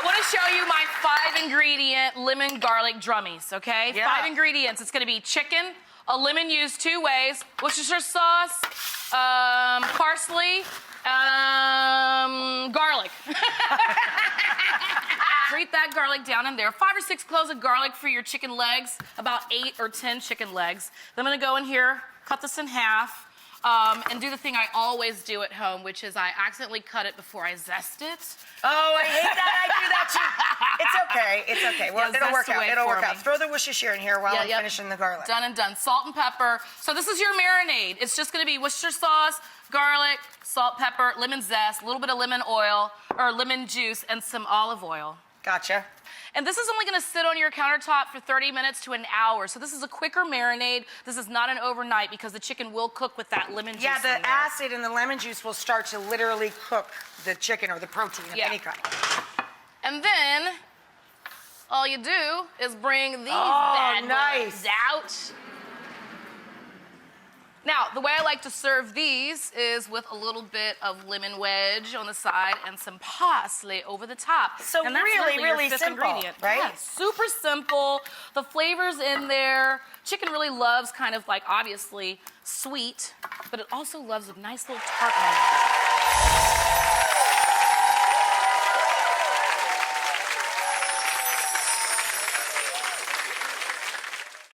want to show you my 5-ingredient lemon garlic drummies, okay? Yeah. 5 ingredients. It's going to be chicken, a lemon used 2 ways, Worcestershire sauce, parsley, garlic. Grate that garlic down in there. 5 or 6 cloves of garlic for your chicken legs, about 8 or 10 chicken legs. Then I'm gonna go in here, cut this in half, and do the thing I always do at home, which is I accidentally cut it before I zest it. Oh, I hate that. I do that too. It's okay. It's okay. Well, Yeah, it'll work zest out. away It'll for work out. me. Throw the Worcestershire in here while I'm finishing the garlic. Done and done. Salt and pepper. So this is your marinade. It's just gonna be Worcestershire sauce, garlic, salt, pepper, lemon zest, a little bit of lemon oil, or lemon juice, and some olive oil. Gotcha. And this is only gonna sit on your countertop for 30 minutes to an hour. So this is a quicker marinade. This is not an overnight because the chicken will cook with that lemon juice. Yeah, in the there. acid and the lemon juice will start to literally cook the chicken or the protein of any kind. And then all you do is bring these Oh, bad nice. boys out. Now, the way I like to serve these is with a little bit of lemon wedge on the side and some parsley over the top. So and that's really, literally your really 5th simple, ingredient. right? Yeah, super simple. The flavor's in there. Chicken really loves kind of like, obviously, sweet, but it also loves a nice little tart on it.